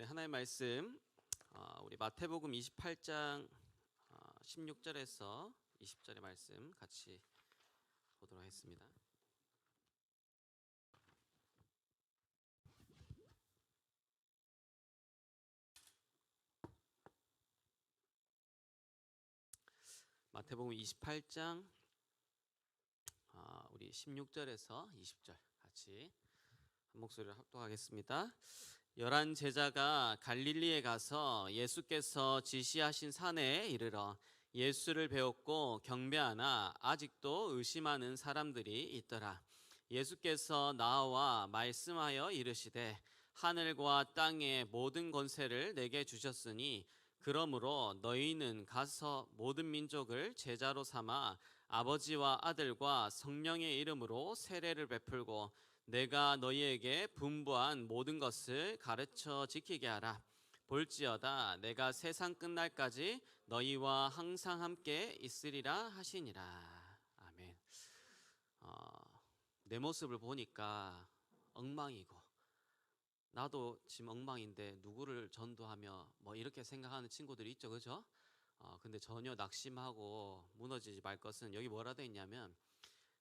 네, 하나의 말씀 우리 마태복음 28장 16절에서 20절의 말씀 같이 보도록 하겠습니다. 마태복음 28장 우리 16절에서 20절 같이 한 목소리로 합독하겠습니다. 11 제자가 갈릴리에 가서 예수께서 지시하신 산에 이르러 예수를 배웠고 경배하나 아직도 의심하는 사람들이 있더라. 예수께서 나와 말씀하여 이르시되 하늘과 땅의 모든 권세를 내게 주셨으니 그러므로 너희는 가서 모든 민족을 제자로 삼아 아버지와 아들과 성령의 이름으로 세례를 베풀고 내가 너희에게 분부한 모든 것을 가르쳐 지키게 하라. 볼지어다 내가 세상 끝날까지 너희와 항상 함께 있으리라 하시니라. 아멘. 내 모습을 보니까 엉망이고 나도 지금 엉망인데 누구를 전도하며 뭐 이렇게 생각하는 친구들이 있죠, 그죠? 근데 전혀 낙심하고 무너지지 말 것은 여기 뭐라 되어 있냐면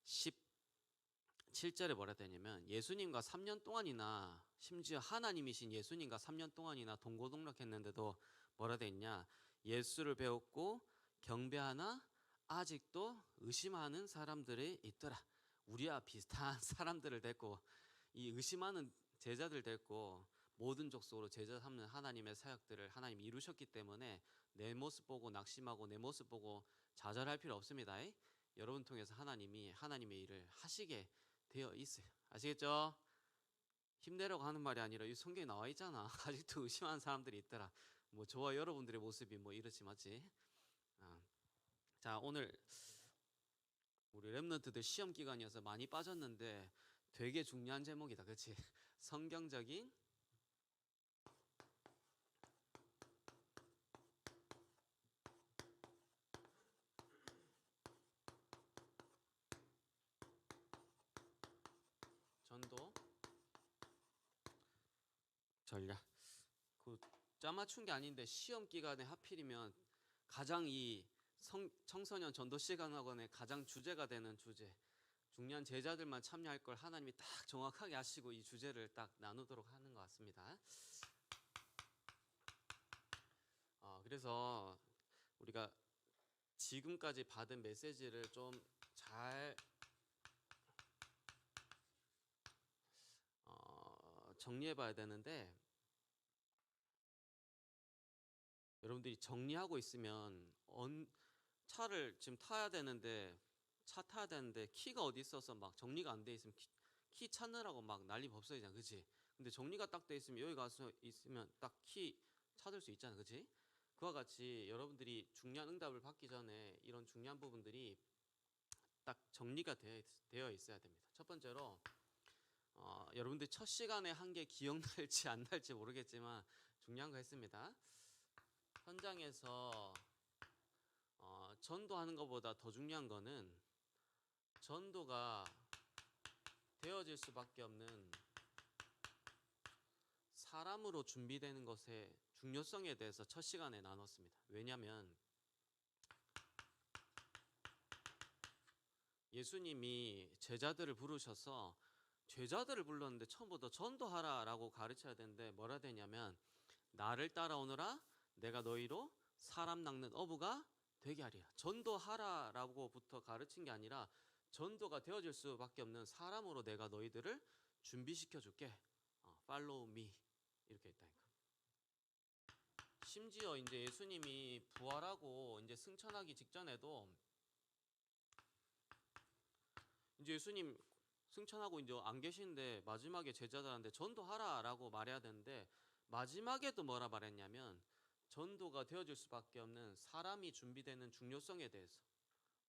17절에 뭐라 되어 있냐면 예수님과 3년 동안이나 심지어 하나님이신 예수님과 3년 동안이나 동고동락했는데도 뭐라 되어 있냐, 예수를 배웠고 경배하나 아직도 의심하는 사람들이 있더라. 우리와 비슷한 사람들을 데리고 이 의심하는 제자들 데리고 모든 족속으로 제자 삼는 하나님의 사역들을 하나님이 이루셨기 때문에 내 모습 보고 낙심하고 내 모습 보고 좌절할 필요 없습니다. 여러분 통해서 하나님이 하나님의 일을 하시게 되어 있어요. 아시겠죠? 힘내라고 하는 말이 아니라 이 성경에 나와 있잖아. 아직도 의심하는 사람들이 있더라. 뭐 저와 여러분들의 모습이 뭐 이렇지 맞지? 자, 오늘 우리 랩런트들 시험 기간이어서 많이 빠졌는데 되게 중요한 제목이다, 그렇지? 성경적인 전도 전략. 그 짜맞춘 게 아닌데 시험 기간에 하필이면 가장 이 청소년 전도 시간학원의 가장 주제가 되는 주제, 중요한 제자들만 참여할 걸 하나님이 딱 정확하게 하시고 이 주제를 딱 나누도록 하는 것 같습니다. 그래서 우리가 지금까지 받은 메시지를 좀 잘 정리해 봐야 되는데, 여러분들이 정리하고 있으면 차를 지금 타야 되는데 키가 어디 있어서 막 정리가 안 돼 있으면 키 찾느라고 막 난리 법석이잖아, 그치? 근데 정리가 딱 돼 있으면 여기 가서 있으면 딱 키 찾을 수 있잖아, 그치? 그와 같이 여러분들이 중요한 응답을 받기 전에 이런 중요한 부분들이 딱 정리가 되어 있어야 됩니다. 첫 번째로 여러분들 첫 시간에 한 게 기억날지 안 날지 모르겠지만 중요한 거 했습니다. 현장에서 전도하는 것보다 더 중요한 거는 전도가 되어질 수밖에 없는 사람으로 준비되는 것의 중요성에 대해서 첫 시간에 나눴습니다. 왜냐하면 예수님이 제자들을 부르셔서 제자들을 불렀는데 처음부터 전도하라라고 가르쳐야 되는데 뭐라 되냐면 나를 따라오너라 내가 너희로 사람 낚는 어부가 되게 하리라. 전도하라라고부터 가르친 게 아니라 전도가 되어질 수밖에 없는 사람으로 내가 너희들을 준비시켜 줄게. Follow me 이렇게 했다니까. 심지어 이제 예수님이 부활하고 이제 승천하기 직전에도 이제 예수님 승천하고 이제 안 계시는데 마지막에 제자들한테 전도하라라고 말해야 되는데 마지막에도 뭐라 말했냐면 전도가 되어질 수밖에 없는 사람이 준비되는 중요성에 대해서,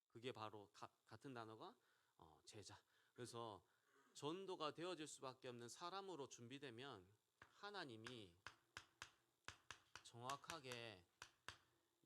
그게 바로 같은 단어가 제자. 그래서 전도가 되어질 수밖에 없는 사람으로 준비되면 하나님이 정확하게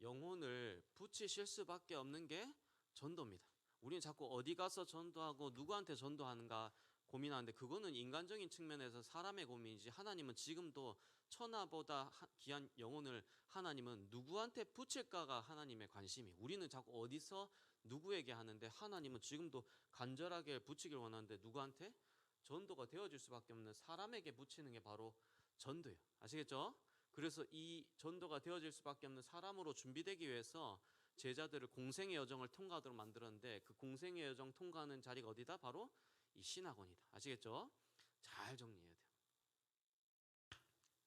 영혼을 붙이실 수밖에 없는 게 전도입니다. 우리는 자꾸 어디 가서 전도하고 누구한테 전도하는가 고민하는데 그거는 인간적인 측면에서 사람의 고민이지 하나님은 지금도 천하보다 귀한 영혼을 하나님은 누구한테 붙일까가 하나님의 관심이. 우리는 자꾸 어디서 누구에게 하는데 하나님은 지금도 간절하게 붙이길 원하는데 누구한테? 전도가 되어질 수밖에 없는 사람에게 붙이는 게 바로 전도예요. 아시겠죠? 그래서 이 전도가 되어질 수밖에 없는 사람으로 준비되기 위해서 제자들을 공생의 여정을 통과하도록 만들었는데 그 공생의 여정 통과하는 자리가 어디다? 바로 이 신학원이다. 아시겠죠? 잘 정리해야 돼요.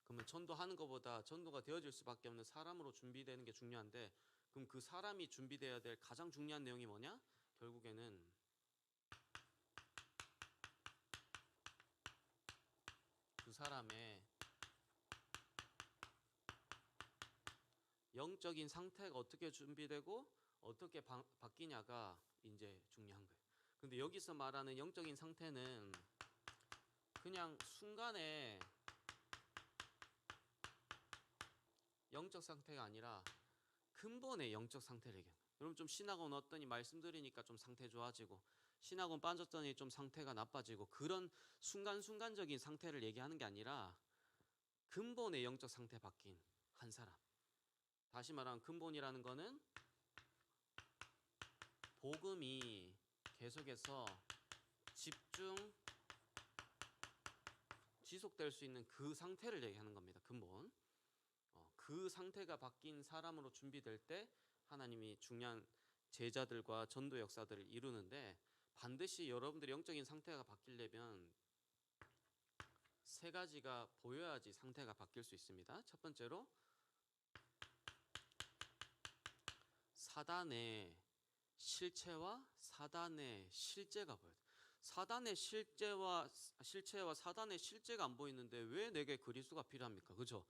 그러면 전도하는 것보다 전도가 되어질 수밖에 없는 사람으로 준비되는 게 중요한데 그럼 그 사람이 준비되어야 될 가장 중요한 내용이 뭐냐? 결국에는 그 사람의 영적인 상태가 어떻게 준비되고 어떻게 바뀌냐가 이제 중요한 거예요. 근데 여기서 말하는 영적인 상태는 그냥 순간에 영적 상태가 아니라 근본의 영적 상태를 얘기해요. 여러분 좀 신학원 왔더니 말씀드리니까 좀 상태 좋아지고 신학원 빠졌더니 좀 상태가 나빠지고 그런 순간순간적인 상태를 얘기하는 게 아니라 근본의 영적 상태 바뀐 한 사람. 다시 말하면 근본이라는 거는 복음이 계속해서 지속될 수 있는 그 상태를 얘기하는 겁니다. 근본. 그 상태가 바뀐 사람으로 준비될 때 하나님이 중요한 제자들과 전도 역사들을 이루는데 반드시 여러분들의 영적인 상태가 바뀌려면 세 가지가 보여야지 상태가 바뀔 수 있습니다. 첫 번째로 사단의 실체와 사단의 실제가 보여요. 사단의 실체와 사단의 실제가 안 보이는데 왜 내게 그리스도가 필요합니까? 그죠?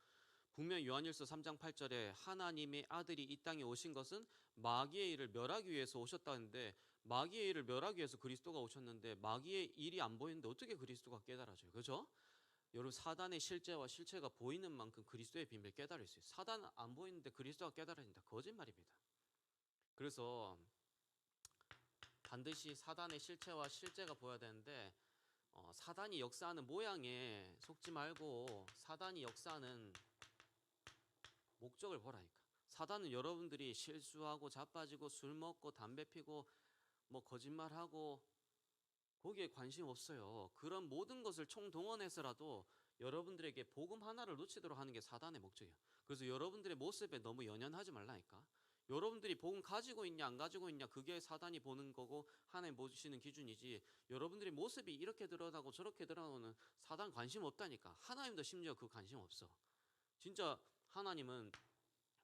분명히 요한일서 3장 8절에 하나님의 아들이 이 땅에 오신 것은 마귀의 일을 멸하기 위해서 오셨다는데 마귀의 일을 멸하기 위해서 그리스도가 오셨는데 마귀의 일이 안 보이는데 어떻게 그리스도가 깨달아져요? 그죠? 여러분 사단의 실제와 실체가 보이는 만큼 그리스도의 비밀을 깨달을 수 있어요. 사단 안 보이는데 그리스도가 깨달아진다. 거짓말입니다. 그래서 반드시 사단의 실체와 실제가 보여야 되는데 사단이 역사하는 모양에 속지 말고 사단이 역사하는 목적을 보라니까. 사단은 여러분들이 실수하고 자빠지고 술 먹고 담배 피고 뭐 거짓말하고 거기에 관심 없어요. 그런 모든 것을 총동원해서라도 여러분들에게 복음 하나를 놓치도록 하는 게 사단의 목적이에요. 그래서 여러분들의 모습에 너무 연연하지 말라니까. 여러분들이 복음 가지고 있냐 안 가지고 있냐 그게 사단이 보는 거고 하나님 보시는 기준이지 여러분들의 모습이 이렇게 드러나고 저렇게 드러나고는 사단 관심 없다니까. 하나님도 심지어 그 관심 없어. 진짜 하나님은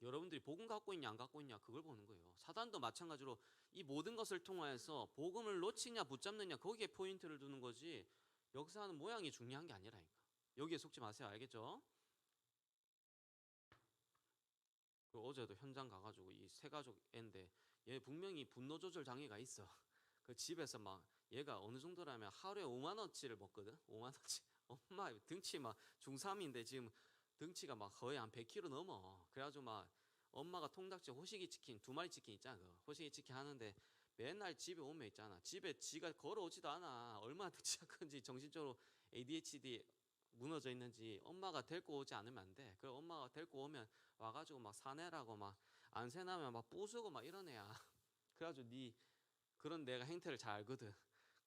여러분들이 복음 갖고 있냐 안 갖고 있냐 그걸 보는 거예요. 사단도 마찬가지로 이 모든 것을 통하여서 복음을 놓치냐 붙잡느냐 거기에 포인트를 두는 거지 역사하는 모양이 중요한 게 아니라니까. 여기에 속지 마세요. 알겠죠? 어제도 현장 가가지고 이 세 가족 애인데 얘 분명히 분노 조절 장애가 있어. 그 집에서 막 얘가 어느 정도라면 하루에 5만 원치를 먹거든. 5만 원치. 엄마 등치 막 중3인데 지금 등치가 막 거의 한 100kg 넘어. 그래가지고 막 엄마가 통닭집 호식이 치킨 2마리 치킨 있잖아. 그 호식이 치킨 하는데 맨날 집에 오면 있잖아. 집에 지가 걸어오지도 않아. 얼마나 등치가 큰지 정신적으로 ADHD 무너져 있는지 엄마가 데리고 오지 않으면 안 돼. 그래 엄마가 데리고 오면 와가지고 막 사내라고 막 안 세나면 막 부수고 막 이런 애야. 그래가지고 그런 내가 행태를 잘 알거든.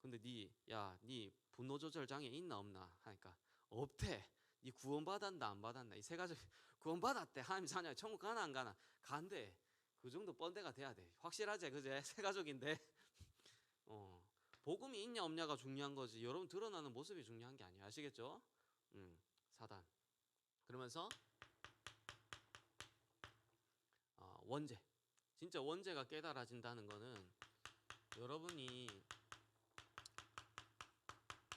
근데 니 분노 조절 장애 있나 없나 하니까 없대. 니 구원 받았나 안 받았나 이 세 가지 구원 받았대. 하나님 자녀 천국 가나 안 가나 간대. 그 정도 뻔데가 돼야 돼. 확실하지 그제 세 가족인데. 복음이 있냐 없냐가 중요한 거지. 여러분 드러나는 모습이 중요한 게 아니야. 아시겠죠? 사단. 그러면서 원죄. 진짜 원죄가 깨달아진다는 거는 여러분이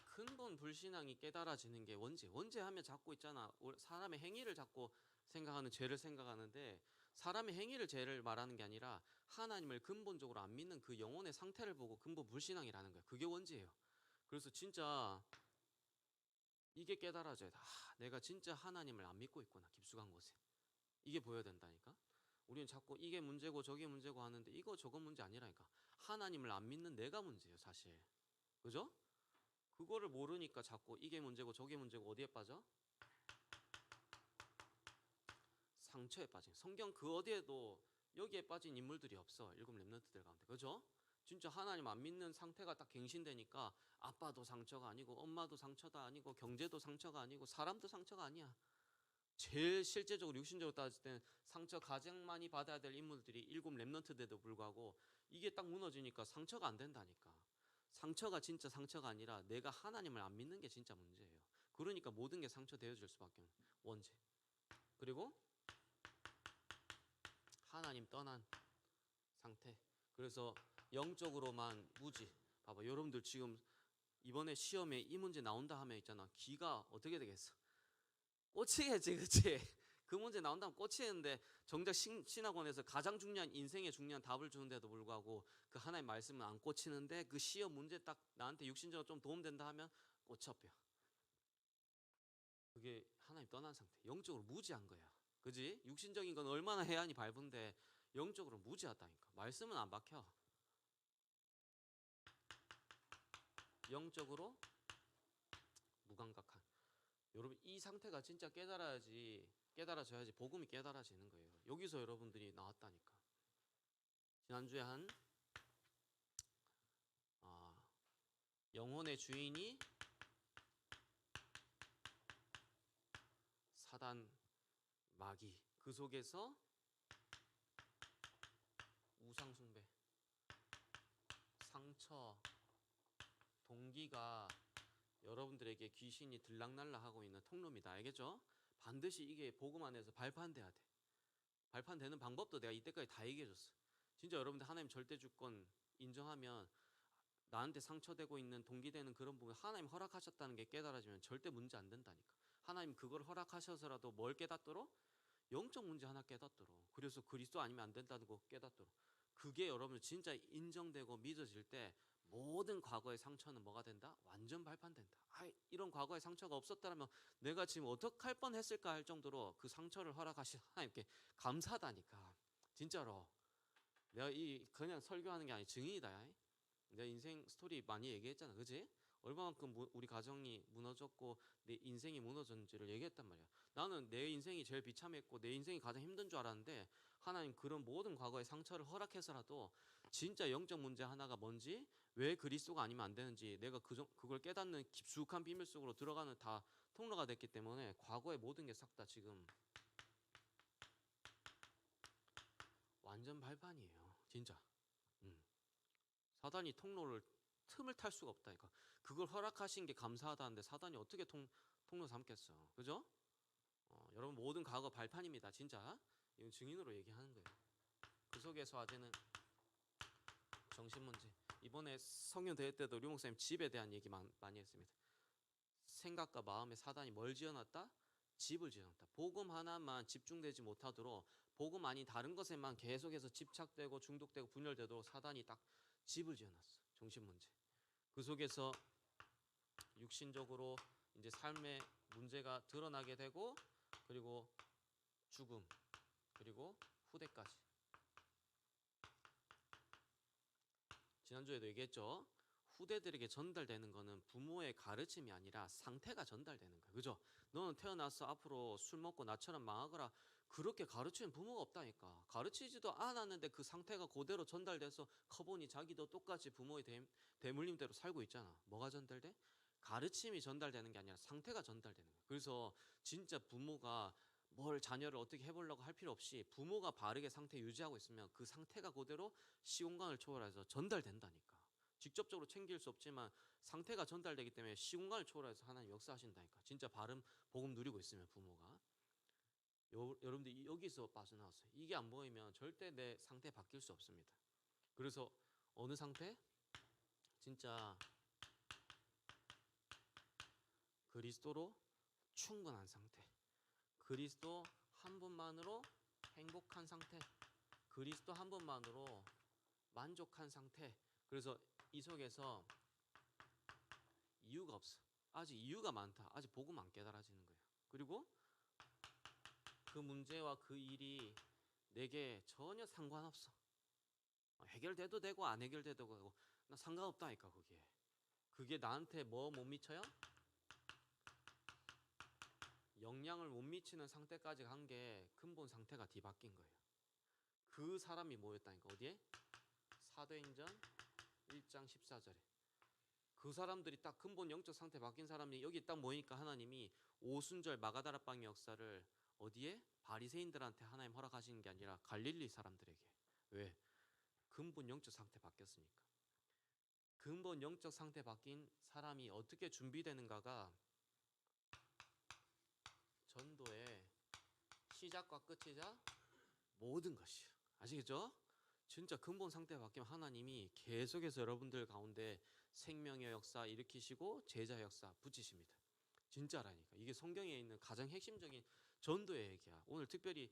근본 불신앙이 깨달아지는 게 원죄하면 자꾸 있잖아. 사람의 행위를 자꾸 생각하는 죄를 생각하는데 사람의 행위를 죄를 말하는 게 아니라 하나님을 근본적으로 안 믿는 그 영혼의 상태를 보고 근본 불신앙이라는 거야. 그게 원죄예요. 그래서 진짜 이게 깨달아져야 돼. 내가 진짜 하나님을 안 믿고 있구나. 깊숙한 곳에. 이게 보여야 된다니까. 우리는 자꾸 이게 문제고 저게 문제고 하는데 이거 저거 문제 아니라니까. 하나님을 안 믿는 내가 문제예요 사실. 그죠? 그거를 모르니까 자꾸 이게 문제고 저게 문제고 어디에 빠져? 상처에 빠진. 성경 그 어디에도 여기에 빠진 인물들이 없어. 일곱 렘넌트들 가운데. 그죠? 진짜 하나님 안 믿는 상태가 딱 갱신되니까 아빠도 상처가 아니고 엄마도 상처가 아니고 경제도 상처가 아니고 사람도 상처가 아니야. 제일 실제적으로 육신적으로 따질 때는 상처 가장 많이 받아야 될 인물들이 일곱 렘넌트들에도 불구하고 이게 딱 무너지니까 상처가 안 된다니까. 상처가 진짜 상처가 아니라 내가 하나님을 안 믿는 게 진짜 문제예요. 그러니까 모든 게 상처 되어질 수밖에 없는 원죄. 그리고 하나님 떠난 상태. 그래서 영적으로만 무지. 봐봐, 여러분들 지금 이번에 시험에 이 문제 나온다 하면 있잖아. 기가 어떻게 되겠어? 꽂히겠지, 그치? 그 문제 나온다면 꽂히는데 정작 신학원에서 가장 중요한 인생에 중요한 답을 주는데도 불구하고 그 하나의 말씀은 안 꽂히는데 그 시험 문제 딱 나한테 육신적으로 좀 도움된다 하면 꽂혀뼈. 그게 하나님 떠난 상태. 영적으로 무지한 거야. 그지? 육신적인 건 얼마나 해안이 밝은데 영적으로 무지하다니까. 말씀은 안 박혀. 영적으로 무감각한. 여러분 이 상태가 진짜 깨달아져야지 복음이 깨달아지는 거예요. 여기서 여러분들이 나왔다니까. 지난주에 한 영혼의 주인이 사단 마귀 그 속에서 우상숭배 상처 동기가 여러분들에게 귀신이 들락날락하고 있는 통로입니다. 알겠죠? 반드시 이게 복음 안에서 발판돼야 돼. 발판되는 방법도 내가 이때까지 다 얘기해줬어. 진짜 여러분들 하나님 절대주권 인정하면 나한테 상처되고 있는 동기되는 그런 부분 하나님 허락하셨다는 게 깨달아지면 절대 문제 안 된다니까. 하나님 그걸 허락하셔서라도 뭘 깨닫도록? 영적 문제 하나 깨닫도록. 그래서 그리스도 아니면 안 된다는 거 깨닫도록. 그게 여러분 진짜 인정되고 믿어질 때 모든 과거의 상처는 뭐가 된다? 완전 발판된다. 이런 과거의 상처가 없었다면 내가 지금 어떻게 할 뻔했을까 할 정도로 그 상처를 허락하신 하나님께 감사하다니까. 진짜로. 내가 이 그냥 설교하는 게 아니 증인이다. 내 인생 스토리 많이 얘기했잖아. 그지? 얼마만큼 우리 가정이 무너졌고 내 인생이 무너졌는지를 얘기했단 말이야. 나는 내 인생이 제일 비참했고 내 인생이 가장 힘든 줄 알았는데 하나님 그런 모든 과거의 상처를 허락해서라도 진짜 영적 문제 하나가 뭔지 왜 그리스도가 아니면 안 되는지 내가 그걸 깨닫는 깊숙한 비밀 속으로 들어가는 다 통로가 됐기 때문에 과거의 모든 게 싹 다 지금 완전 발판이에요. 진짜. 사단이 틈을 탈 수가 없다니까. 그걸 허락하신 게 감사하다는데 사단이 어떻게 통로 삼겠어. 그죠? 여러분 모든 과거 발판입니다. 진짜. 이건 증인으로 얘기하는 거예요. 그 속에서 아재는 정신 문제. 이번에 성령 대회 때도 류 목사님 집에 대한 얘기 많이 했습니다. 생각과 마음에 사단이 뭘 지어놨다? 집을 지어놨다. 복음 하나만 집중되지 못하도록 복음 아닌 다른 것에만 계속해서 집착되고 중독되고 분열되도록 사단이 딱 집을 지어놨어. 정신 문제. 그 속에서 육신적으로 이제 삶의 문제가 드러나게 되고 그리고 죽음 그리고 후대까지. 지난주에도 얘기했죠. 후대들에게 전달되는 거는 부모의 가르침이 아니라 상태가 전달되는 거야. 그죠? 너는 태어나서 앞으로 술 먹고 나처럼 망하거라. 그렇게 가르치는 부모가 없다니까. 가르치지도 않았는데 그 상태가 그대로 전달돼서 커보니 자기도 똑같이 부모의 대물림대로 살고 있잖아. 뭐가 전달돼? 가르침이 전달되는 게 아니라 상태가 전달되는 거야. 그래서 진짜 부모가 뭘 자녀를 어떻게 해보려고 할 필요 없이 부모가 바르게 상태 유지하고 있으면 그 상태가 그대로 시공간을 초월해서 전달된다니까. 직접적으로 챙길 수 없지만 상태가 전달되기 때문에 시공간을 초월해서 하나님 역사하신다니까. 진짜 바른 복음 누리고 있으면 부모가. 여러분들 여기서 빠져나왔어요. 이게 안 보이면 절대 내 상태 바뀔 수 없습니다. 그래서 어느 상태? 진짜 그리스도로 충분한 상태. 그리스도 한 분만으로 행복한 상태. 그리스도 한 분만으로 만족한 상태. 그래서 이 속에서 이유가 없어. 아직 이유가 많다. 아직 복음 안 깨달아지는 거야. 그리고 그 문제와 그 일이 내게 전혀 상관없어. 해결돼도 되고 안 해결돼도 되고 나 상관없다니까. 그게 그게 나한테 뭐 못 미쳐요? 영향을 못 미치는 상태까지 간 게 근본 상태가 뒤바뀐 거예요. 그 사람이 모였다니까. 어디에? 사도행전 1장 14절에. 그 사람들이 딱 근본 영적 상태 바뀐 사람이 여기 딱 모이니까 하나님이 오순절 마가다라빵의 역사를 어디에? 바리새인들한테 하나님 허락하시는 게 아니라 갈릴리 사람들에게. 왜? 근본 영적 상태 바뀌었으니까. 근본 영적 상태 바뀐 사람이 어떻게 준비되는가가 전도의 시작과 끝이자 모든 것이요. 아시겠죠? 진짜 근본 상태 바뀌면 하나님이 계속해서 여러분들 가운데 생명의 역사 일으키시고 제자의 역사 붙이십니다. 진짜라니까. 이게 성경에 있는 가장 핵심적인 전도의 얘기야. 오늘 특별히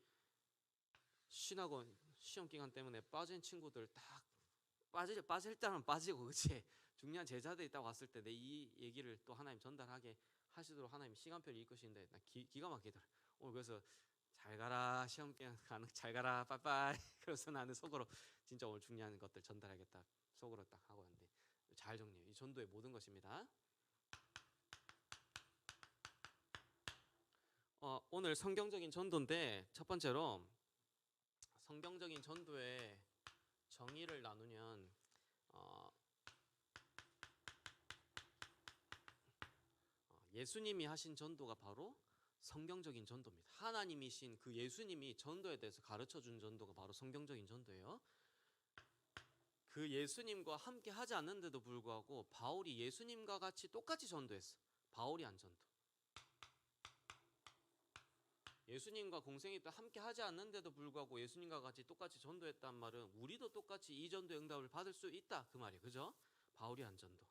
신학원 시험 기간 때문에 빠진 친구들 딱 빠질 때는 빠지고, 그치? 중요한 제자들이 딱 왔을 때 내 이 얘기를 또 하나님 전달하게 하시도록 하나님 시간표를 이끄시는데 나 기가 막히더라. 오늘 그래서 잘 가라, 시험 기간 가는 잘 가라, 빠이빠이. 그래서 나는 속으로 진짜 오늘 중요한 것들 전달하겠다 속으로 딱 하고 왔는데 잘 정리해요. 이 전도의 모든 것입니다. 오늘 성경적인 전도인데 첫 번째로 성경적인 전도의 정의를 나누면 예수님이 하신 전도가 바로 성경적인 전도입니다. 하나님이신 그 예수님이 전도에 대해서 가르쳐 준 전도가 바로 성경적인 전도예요. 그 예수님과 함께 하지 않는데도 불구하고 바울이 예수님과 같이 똑같이 전도했어. 바울이 한 전도. 예수님과 공생이 또 함께 하지 않는데도 불구하고 예수님과 같이 똑같이 전도했단 말은 우리도 똑같이 이 전도의 응답을 받을 수 있다 그 말이에요. 그죠? 바울이 한 전도.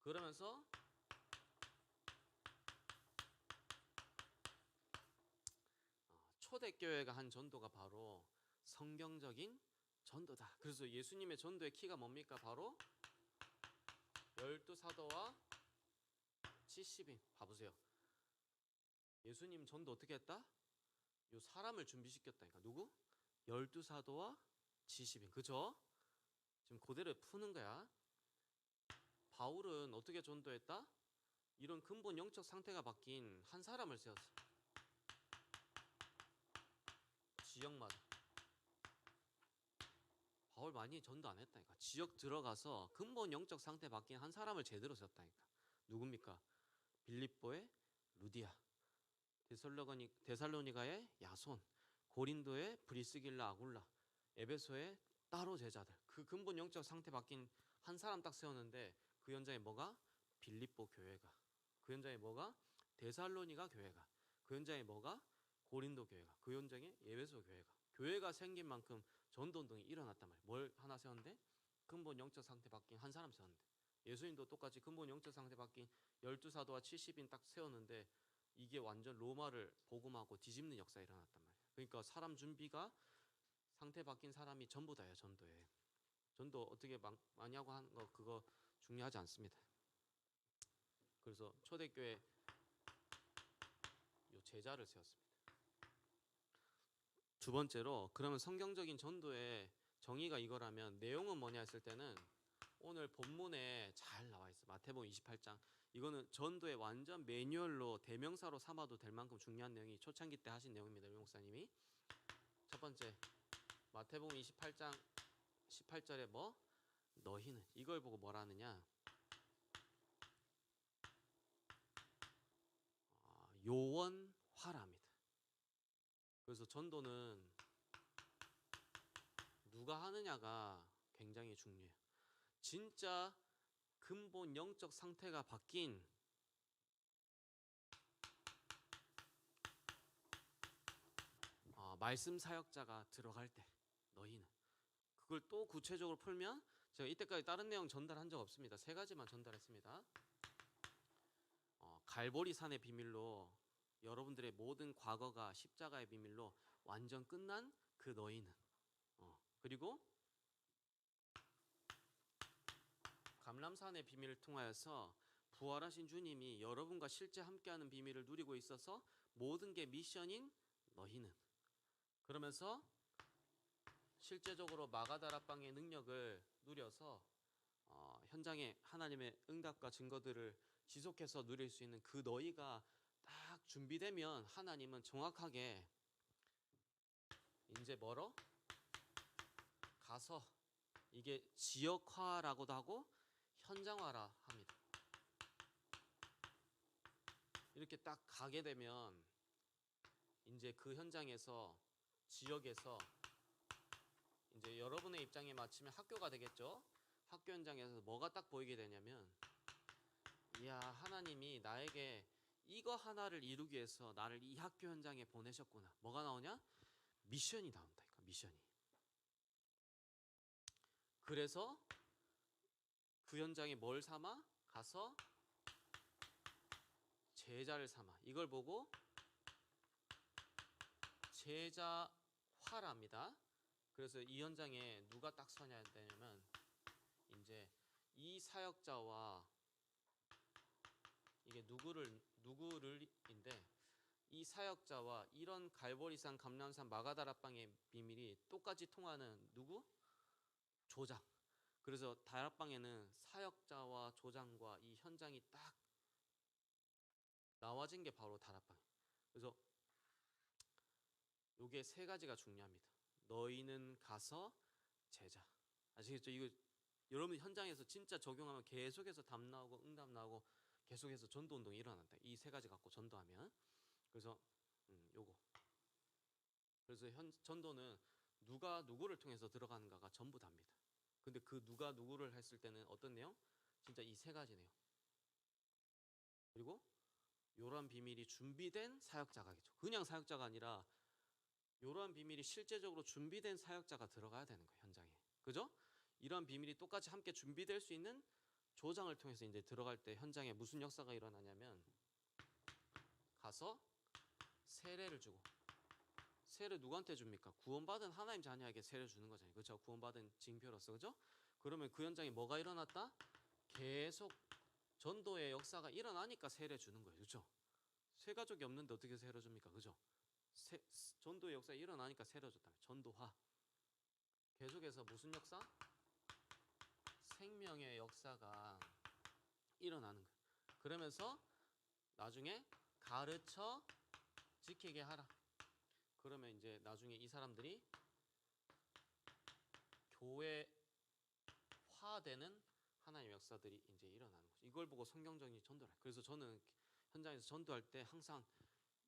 그러면서 초대교회가 한 전도가 바로 성경적인 전도다. 그래서 예수님의 전도의 키가 뭡니까? 바로 12사도와 70인. 봐보세요. 예수님 전도 어떻게 했다? 요 사람을 준비시켰다니까. 누구? 12사도와 70인. 그죠? 지금 그대로 푸는 거야. 바울은 어떻게 전도했다? 이런 근본 영적 상태가 바뀐 한 사람을 세웠어. 지역마다. 바울 많이 전도 안 했다니까. 지역 들어가서 근본 영적 상태 바뀐 한 사람을 제대로 세웠다니까. 누굽니까? 빌립보의 루디아, 데살로니가의 야손, 고린도의 브리스길라 아굴라, 에베소의 따로 제자들. 그 근본 영적 상태 바뀐 한 사람 딱 세웠는데 그 현장에 뭐가? 빌립보 교회가. 그 현장에 뭐가? 데살로니가 교회가. 그 현장에 뭐가? 고린도 교회가. 그 현장에 에베소 교회가. 교회가 생긴 만큼 전도운동이 일어났단 말이에요. 뭘 하나 세웠는데? 근본 영적 상태 바뀐 한 사람 세웠는데. 예수님도 똑같이 근본 영적 상태 바뀐 12사도와 70인 딱 세웠는데 이게 완전 로마를 복음하고 뒤집는 역사가 일어났단 말이에요. 그러니까 사람 준비가 상태 바뀐 사람이 전부 다예요. 전도에. 전도 어떻게 많이 하고 하는 거 그거 중요하지 않습니다. 그래서 초대교회 요 제자를 세웠습니다. 두 번째로 그러면 성경적인 전도의 정의가 이거라면 내용은 뭐냐 했을 때는 오늘 본문에 잘 나와 있어. 마태복음 28장. 이거는 전도의 완전 매뉴얼로 대명사로 삼아도 될 만큼 중요한 내용이 초창기 때 하신 내용입니다. 유 목사님이. 첫 번째 마태복음 28장 18절에 뭐? 너희는 이걸 보고 뭐라 하느냐? 요원화랍니다. 그래서 전도는 누가 하느냐가 굉장히 중요해요. 진짜 근본 영적 상태가 바뀐 말씀 사역자가 들어갈 때 너희는 그걸 또 구체적으로 풀면 제가 이때까지 다른 내용 전달한 적 없습니다. 세 가지만 전달했습니다. 갈보리 산의 비밀로 여러분들의 모든 과거가 십자가의 비밀로 완전 끝난 그 너희는 그리고 감람산의 비밀을 통하여서 부활하신 주님이 여러분과 실제 함께하는 비밀을 누리고 있어서 모든 게 미션인 너희는 그러면서 실제적으로 마가다라빵의 능력을 누려서 현장에 하나님의 응답과 증거들을 지속해서 누릴 수 있는 그 너희가 딱 준비되면 하나님은 정확하게 이제 뭐로 가서 이게 지역화라고도 하고 현장화라 합니다. 이렇게 딱 가게 되면 이제 그 현장에서 지역에서 이제 여러분의 입장에 맞추면 학교가 되겠죠. 학교 현장에서 뭐가 딱 보이게 되냐면, 이야, 하나님이 나에게 이거 하나를 이루기 위해서 나를 이 학교 현장에 보내셨구나. 뭐가 나오냐? 미션이 나온다니까, 미션이. 그래서 그 현장에 뭘 삼아? 가서 제자를 삼아. 이걸 보고 제자화랍니다. 그래서 이 현장에 누가 딱 서냐 되냐면 이제 이 사역자와 이게 누구를인데 이 사역자와 이런 갈보리산, 감람산, 마가다락방의 비밀이 똑같이 통하는 누구? 조장. 그래서 다락방에는 사역자와 조장과 이 현장이 딱 나와진 게 바로 다락방. 그래서 요게 세 가지가 중요합니다. 너희는 가서 제자. 아시겠죠? 이거 여러분 현장에서 진짜 적용하면 계속해서 답 나오고 응답 나오고 계속해서 전도 운동이 일어난다. 이 세 가지 갖고 전도하면. 그래서 요거. 그래서 전도는 누가 누구를 통해서 들어가는가가 전부 답니다. 근데 그 누가 누구를 했을 때는 어떤 내용? 진짜 이 세 가지 내용. 그리고 요러한 비밀이 준비된 사역자가겠죠. 그냥 사역자가 아니라 요러한 비밀이 실제적으로 준비된 사역자가 들어가야 되는 거예요, 현장에. 그죠? 이러한 비밀이 똑같이 함께 준비될 수 있는 조장을 통해서 이제 들어갈 때 현장에 무슨 역사가 일어나냐면 가서 세례를 주고, 세례 누구한테 줍니까? 구원받은 하나님 자녀에게 세례 주는 거잖아요. 그렇죠? 구원받은 징표로서. 그죠? 그러면 그 현장에 뭐가 일어났다? 계속 전도의 역사가 일어나니까 세례 주는 거예요. 그렇죠? 세 가족이 없는데 어떻게 세례 줍니까? 그죠? 전도의 역사가 일어나니까 세례 줬다. 전도화. 계속해서 무슨 역사? 생명의 역사가 일어나는 거예요. 그러면서 나중에 가르쳐 지키게 하라. 그러면 이제 나중에 이 사람들이 교회화되는 하나님의 역사들이 이제 일어나는 거죠. 이걸 보고 성경적인 전도를. 그래서 저는 현장에서 전도할 때 항상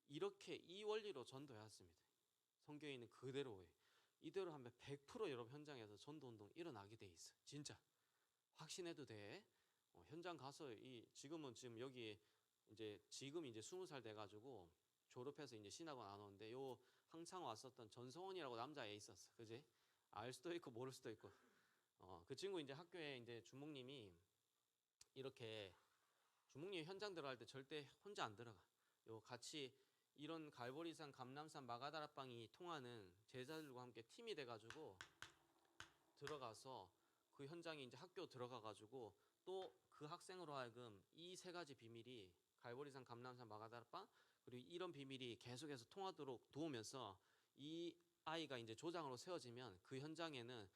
이렇게 이 원리로 전도해왔습니다. 성경에 있는 그대로예요. 이대로 하면 100% 여러분 현장에서 전도 운동 일어나게 돼 있어. 진짜 확신해도 돼. 현장 가서 지금 여기 지금 이제 20살 돼가지고 졸업해서 이제 신학원 안 오는데 요 항상 왔었던 전성원이라고 남자애 있었어. 그지? 알 수도 있고 모를 수도 있고. 그 친구 이제 학교에 이제 주목님이 이렇게 주목님 현장 들어갈 때 절대 혼자 안 들어가. 요 같이 이런 갈보리산, 감람산, 마가다락방이 통하는 제자들과 함께 팀이 돼가지고 들어가서 그 현장에 이제 학교 들어가가지고 또 그 학생으로 하여금 이 세 가지 비밀이 갈보리산, 감람산, 마가다락방 그리고 이런 비밀이 계속해서 통하도록 도우면서 이 아이가 이제 조장으로 세워지면 그 현장에는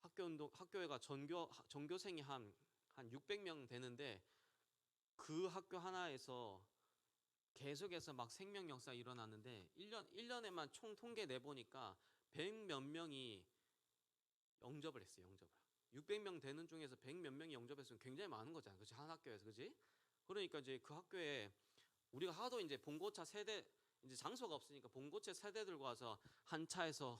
학교회가 전교생이 한 600명 되는데 그 학교 하나에서 계속해서 막 생명 역사가 일어났는데 1년에만 총 통계 내보니까 100몇 명이 영접을 했어요. 600명 되는 중에서 100몇 명이 영접했으면 굉장히 많은 거잖아요. 그치? 한 학교에서. 그치? 그러니까 이제 그 학교에 우리가 하도 이제 봉고차 세대 이제 장소가 없으니까 봉고차 세대들과 와서 한 차에서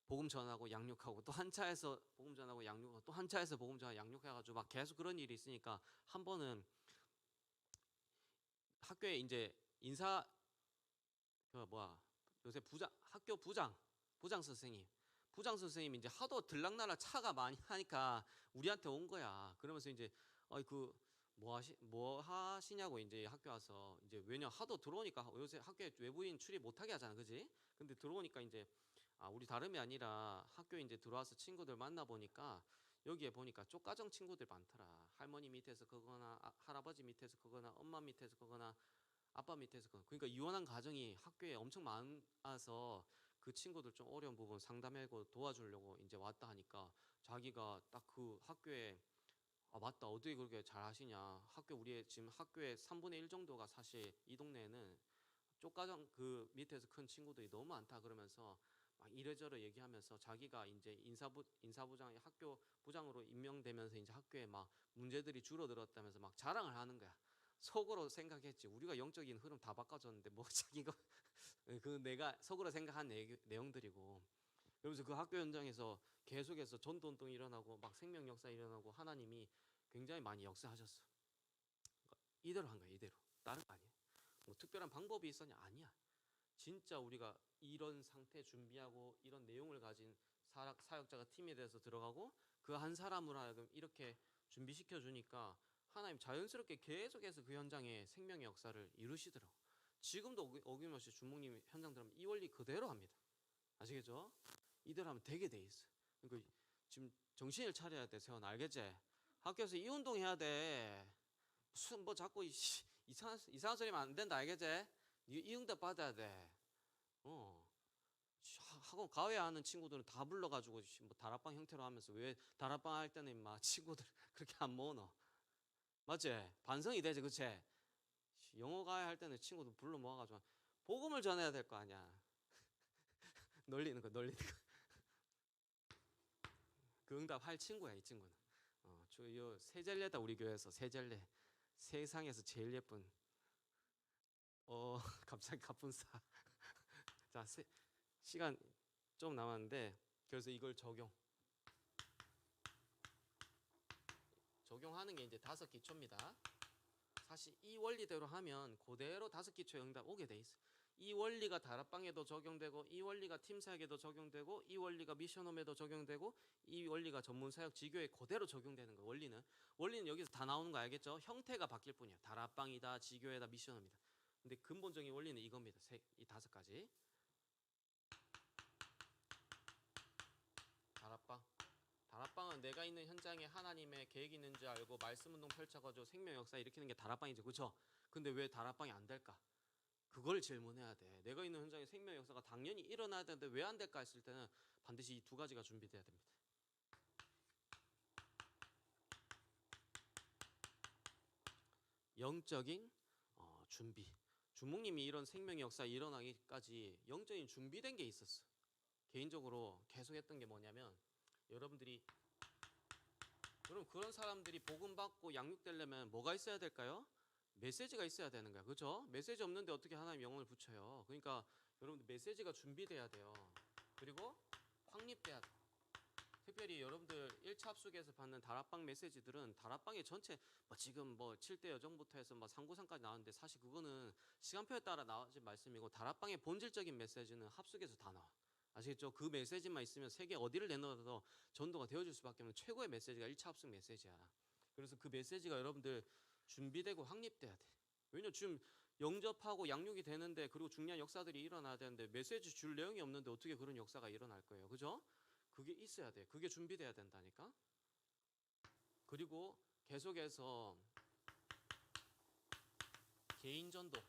복음 전하고 양육하고 또 한 차에서 복음 전하고 양육하고 또 한 차에서 복음 전하고 양육해가지고 막 계속 그런 일이 있으니까 한 번은 학교에 이제 요새 학교 부장 선생님 이제 하도 들락날락 차가 많이 하니까 우리한테 온 거야. 그러면서 이제 뭐 하시냐고 이제 학교 와서 이제 왜냐 하도 들어오니까 요새 학교에 외부인 출입 못하게 하잖아, 그지? 근데 들어오니까 이제 우리 다름이 아니라 학교에 이제 들어와서 친구들 만나 보니까 여기에 보니까 쪽가정 친구들 많더라. 할머니 밑에서 그거나 할아버지 밑에서 그거나 엄마 밑에서 그거나 아빠 밑에서 그러니까 이혼한 가정이 학교에 엄청 많아서 그 친구들 좀 어려운 부분 상담하고 도와주려고 이제 왔다 하니까 자기가 딱 그 학교에 아 맞다, 어떻게 그렇게 잘 하시냐. 우리의 지금 학교의 3분의 1 정도가 사실 이 동네에는 쪽가정 그 밑에서 큰 친구들이 너무 많다 그러면서 막 이래저래 얘기하면서 자기가 이제 인사부장 학교 부장으로 임명되면서 이제 학교에 막 문제들이 줄어들었다면서 막 자랑을 하는 거야. 속으로 생각했지. 우리가 영적인 흐름 다 바꿔줬는데 뭐 자기가 그 내가 속으로 생각한 내용들이고. 그러면서 그 학교 현장에서 계속해서 전도운동이 일어나고 막 생명 역사 일어나고 하나님이 굉장히 많이 역사하셨어. 이대로 한 거야, 이대로. 다른 거 아니야. 뭐 특별한 방법이 있었냐? 아니야. 진짜 우리가 이런 상태 준비하고 이런 내용을 가진 사역자가 팀에 대해서 들어가고 그 한 사람으로 하여금 이렇게 준비시켜 주니까 하나님 자연스럽게 계속해서 그 현장에 생명의 역사를 이루시더라고. 지금도 어김없이 주목님 현장 들어가면 이 원리 그대로 합니다. 아시겠죠? 이대로 하면 되게 돼 있어. 그러니까 지금 정신을 차려야 돼, 세원. 알겠지? 학교에서 이 운동 해야 돼. 무슨 뭐 자꾸 이상한 소리면 안 된다, 알겠지? 이 응답 받아야 돼. 학원 가외하는 친구들은 다 불러가지고 뭐 다락방 형태로 하면서 왜 다락방 할 때는 막 친구들 그렇게 안 모으노? 맞지? 반성이 되지, 그치? 영어 가외 할 때는 친구들 불러 모아가지고 복음을 전해야 될 거 아니야. 놀리는 거. 그 응답 할 친구야, 이 친구는. 요 세젤레다, 우리 교회에서 세젤레. 세상에서 제일 예쁜 갑자기 가분사. 자, 시간 좀 남았는데 그래서 이걸 적용하는 게 이제 5기초입니다. 사실 이 원리대로 하면 그대로 5기초의 응답 오게 돼 있어. 이 원리가 다락방에도 적용되고, 이 원리가 팀사역에도 적용되고, 이 원리가 미션홈에도 적용되고, 이 원리가 전문사역 지교에 그대로 적용되는 거. 원리는 여기서 다 나오는 거 알겠죠? 형태가 바뀔 뿐이야. 다락방이다, 지교회다, 미션홈이다. 근데 근본적인 원리는 이겁니다. 이 5가지. 다락방은 내가 있는 현장에 하나님의 계획이 있는 줄 알고 말씀운동 펼쳐가지고 생명 역사 일으키는 게 다락방이지, 그렇죠? 근데 왜 다락방이 안 될까? 그걸 질문해야 돼. 내가 있는 현장에 생명 역사가 당연히 일어나야 되는데 왜 안 될까 했을 때는 반드시 이 2가지가 준비돼야 됩니다. 영적인 준비. 주목님이 이런 생명의 역사 일어나기까지 영적인 준비된 게 있었어. 개인적으로 계속 했던 게 뭐냐면, 여러분 그런 사람들이 복음 받고 양육되려면 뭐가 있어야 될까요? 메시지가 있어야 되는 거야. 그렇죠? 메시지 없는데 어떻게 하나님 영혼을 붙여요? 그러니까 여러분들 메시지가 준비돼야 돼요. 그리고 확립돼야 돼. 특별히 여러분들 1차 합숙에서 받는 다락방 메시지들은 다락방의 전체 지금 7대 여정부터 해서 상고상까지 나왔는데 사실 그거는 시간표에 따라 나오진 말씀이고, 다락방의 본질적인 메시지는 합숙에서 다 나와. 아시겠죠? 그 메시지만 있으면 세계 어디를 내놓아도 전도가 되어줄 수밖에 없는 최고의 메시지가 1차 합숙 메시지야. 그래서 그 메시지가 여러분들 준비되고 확립돼야 돼. 왜냐면 지금 영접하고 양육이 되는데, 그리고 중요한 역사들이 일어나야 되는데 메시지 줄 내용이 없는데 어떻게 그런 역사가 일어날 거예요? 그죠? 그게 있어야 돼. 그게 준비돼야 된다니까. 그리고 계속해서 개인 전도.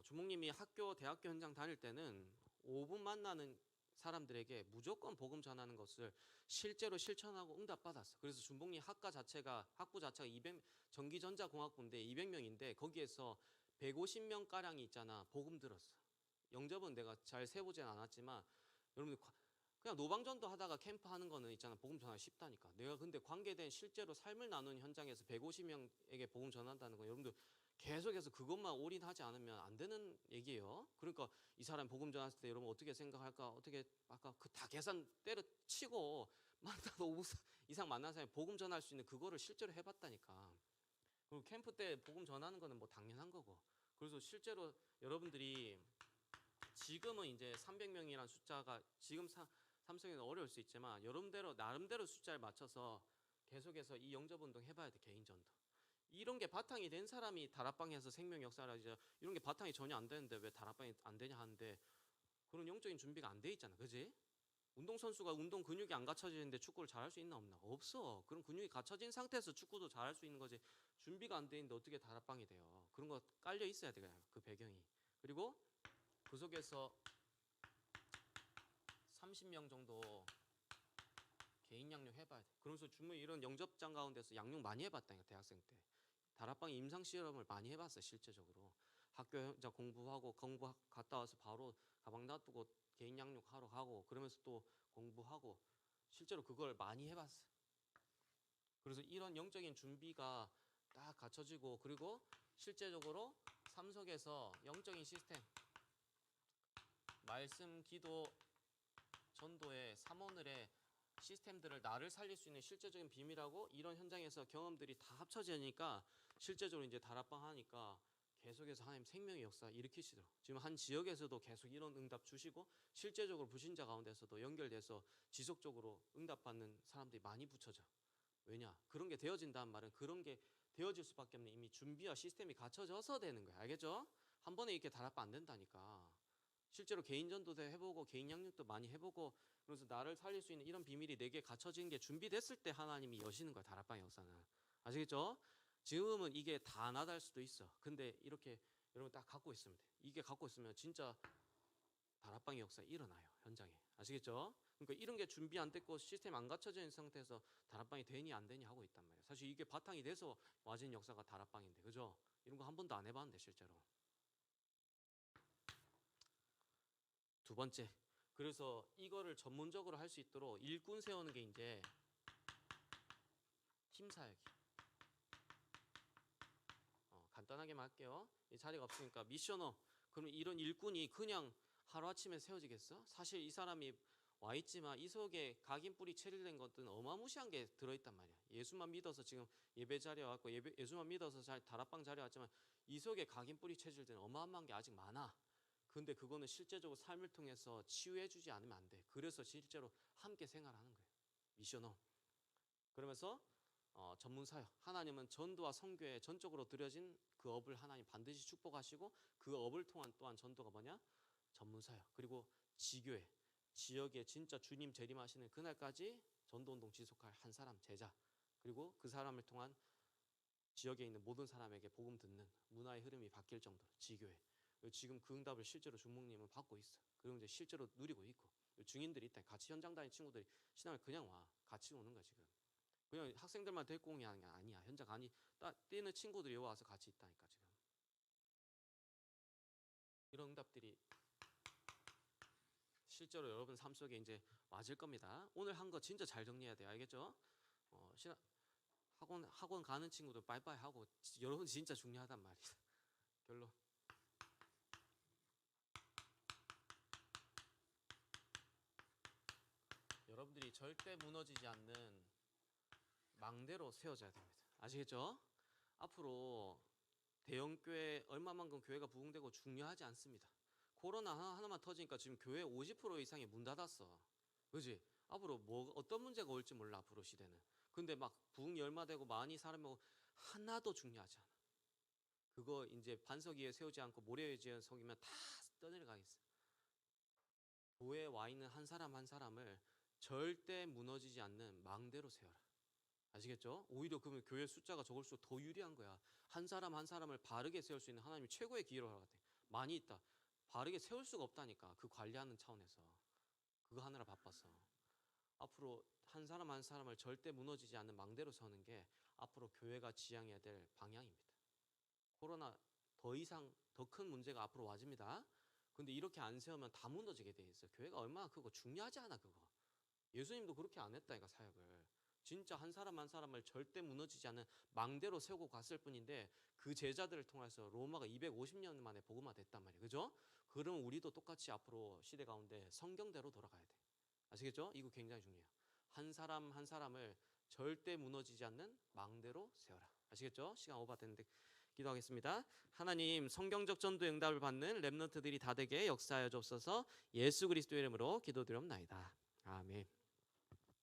주목님이 대학교 현장 다닐 때는 5분 만나는 사람들에게 무조건 복음 전하는 것을 실제로 실천하고 응답받았어. 그래서 준복님 학부 자체가 200 전기전자공학부인데 200명인데 거기에서 150명 가량이 있잖아. 복음 들었어. 영접은 내가 잘 세보진 않았지만 여러분들 그냥 노방전도 하다가 캠프 하는 거는 있잖아. 복음 전하기 쉽다니까. 내가 근데 관계된 실제로 삶을 나누는 현장에서 150명에게 복음 전한다는 건 여러분들 계속해서 그것만 올인하지 않으면 안 되는 얘기예요. 그러니까 이 사람 복음 전했을 때 여러분 어떻게 생각할까? 어떻게 아까 그 다 계산 때려치고 만나도 5분 이상 만난 사람이 복음 전할 수 있는 그거를 실제로 해봤다니까. 그리고 캠프 때 복음 전하는 거는 당연한 거고. 그래서 실제로 여러분들이 지금은 이제 300명이라는 숫자가 지금 삼성에는 어려울 수 있지만 여러분대로 나름대로 숫자를 맞춰서 계속해서 이 영접운동 해봐야 돼. 개인전도. 이런 게 바탕이 된 사람이 다락방에서 생명 역사를 하죠. 이런 게 바탕이 전혀 안 되는데 왜 다락방이 안 되냐 하는데 그런 영적인 준비가 안 돼 있잖아. 그지? 운동선수가 운동 근육이 안 갖춰지는데 축구를 잘할 수 있나 없나? 없어. 그럼 근육이 갖춰진 상태에서 축구도 잘할 수 있는 거지. 준비가 안 돼 있는데 어떻게 다락방이 돼요? 그런 거 깔려 있어야 돼요. 그 배경이. 그리고 그 속에서 30명 정도 개인 양육 해봐야 돼. 그러면서 주무에 이런 영접장 가운데서 양육 많이 해봤다니까. 대학생 때 다락방 임상 실험을 많이 해봤어. 실제적으로 학교 혼자 공부하고 공부 갔다 와서 바로 가방 놔두고 개인 양육 하러 가고 그러면서 또 공부하고 실제로 그걸 많이 해봤어. 그래서 이런 영적인 준비가 딱 갖춰지고 그리고 실제적으로 삼석에서 영적인 시스템 말씀, 기도, 전도의 삼원을의 시스템들을 나를 살릴 수 있는 실제적인 비밀하고 이런 현장에서 경험들이 다 합쳐지니까 실제적으로 이제 다락방 하니까 계속해서 하나님 생명의 역사 일으키시더라고요. 지금 한 지역에서도 계속 이런 응답 주시고 실제적으로 불신자 가운데서도 연결돼서 지속적으로 응답받는 사람들이 많이 붙여져. 왜냐? 그런 게 되어진다는 말은 그런 게 되어질 수밖에 없는 이미 준비와 시스템이 갖춰져서 되는 거야. 알겠죠? 한 번에 이렇게 다락방 안 된다니까. 실제로 개인 전도도 해보고 개인 양육도 많이 해보고 그래서 나를 살릴 수 있는 이런 비밀이 내게 갖춰진 게 준비됐을 때 하나님이 여시는 거야. 다락방 역사는. 아시겠죠? 지금은 이게 다 나달 수도 있어. 근데 이렇게 여러분 딱 갖고 있으면 돼. 이게 갖고 있으면 진짜 다락방의 역사 일어나요. 현장에. 아시겠죠? 그러니까 이런 게 준비 안 됐고 시스템 안 갖춰져 있는 상태에서 다락방이 되니 안 되니 하고 있단 말이에요. 사실 이게 바탕이 돼서 와진 역사가 다락방인데, 그죠? 이런 거 한 번도 안 해봤는데 실제로. 두 번째, 그래서 이거를 전문적으로 할 수 있도록 일꾼 세우는 게 이제 팀 사역이. 간단하게 말할게요. 이 자리가 없으니까 미셔너. 그럼 이런 일꾼이 그냥 하루아침에 세워지겠어? 사실 이 사람이 와 있지만 이 속에 각인 뿌리 체질된 것들은 어마무시한 게 들어있단 말이야. 예수만 믿어서 지금 예배 자리에 왔고 예수만 믿어서 다락방 자리에 왔지만 이 속에 각인 뿌리 체질된 어마어마한 게 아직 많아. 근데 그거는 실제적으로 삶을 통해서 치유해주지 않으면 안 돼. 그래서 실제로 함께 생활하는 거예요. 미셔너. 그러면서 전문 사역. 하나님은 전도와 선교에 전적으로 들여진 그 업을 하나님 반드시 축복하시고 그 업을 통한 또한 전도가 뭐냐? 전문 사역. 그리고 지교회. 지역에 진짜 주님 재림하시는 그날까지 전도운동 지속할 한 사람 제자. 그리고 그 사람을 통한 지역에 있는 모든 사람에게 복음 듣는 문화의 흐름이 바뀔 정도로 지교회. 지금 그 응답을 실제로 중목님은 받고 있어. 그리고 이제 실제로 누리고 있고 증인들이 있다. 같이 현장 다니는 친구들이 신앙을 그냥 와. 같이 오는 거야 지금. 그냥 학생들만 데리고 온 게 아니야. 현장 아니 뛰는 친구들이 와서 같이 있다니까 지금. 이런 응답들이 실제로 여러분 삶 속에 이제 맞을 겁니다. 오늘 한 거 진짜 잘 정리해야 돼요. 알겠죠? 학원 가는 친구들 빠이빠이 하고 여러분 진짜 중요하단 말이야. 결론. 여러분들이 절대 무너지지 않는 망대로 세워져야 됩니다. 아시겠죠? 앞으로 대형교회 얼마만큼 교회가 부흥되고 중요하지 않습니다. 코로나 하나만 터지니까 지금 교회 50% 이상이 문 닫았어. 그지? 앞으로 어떤 문제가 올지 몰라 앞으로 시대는. 근데 막 부흥이 얼마 되고 많이 사람이 오고 하나도 중요하지 않아. 그거 이제 반석 위에 세우지 않고 모래 위에 석이면 다 떠내려가겠어. 교회에 와 있는 한 사람 한 사람을 절대 무너지지 않는 망대로 세워라. 아시겠죠? 오히려 그러면 교회 숫자가 적을수록 더 유리한 거야. 한 사람 한 사람을 바르게 세울 수 있는 하나님이 최고의 기회로 하거든. 많이 있다. 바르게 세울 수가 없다니까. 그 관리하는 차원에서. 그거 하느라 바빠서. 앞으로 한 사람 한 사람을 절대 무너지지 않는 망대로 세우는 게 앞으로 교회가 지향해야 될 방향입니다. 코로나 더 이상 더 큰 문제가 앞으로 와집니다. 근데 이렇게 안 세우면 다 무너지게 돼 있어. 교회가 얼마나 크고 중요하지 않아 그거. 예수님도 그렇게 안 했다니까 사역을. 진짜 한 사람 한 사람을 절대 무너지지 않는 망대로 세우고 갔을 뿐인데 그 제자들을 통해서 로마가 250년 만에 복음화 됐단 말이에요. 그죠? 그러면 우리도 똑같이 앞으로 시대 가운데 성경대로 돌아가야 돼. 아시겠죠? 이거 굉장히 중요해요. 한 사람 한 사람을 절대 무너지지 않는 망대로 세워라. 아시겠죠? 시간 오버됐는데 기도하겠습니다. 하나님 성경적 전도의 응답을 받는 렘넌트들이 다 되게 역사하여 주옵소서. 예수 그리스도의 이름으로 기도드리옵나이다. 아멘.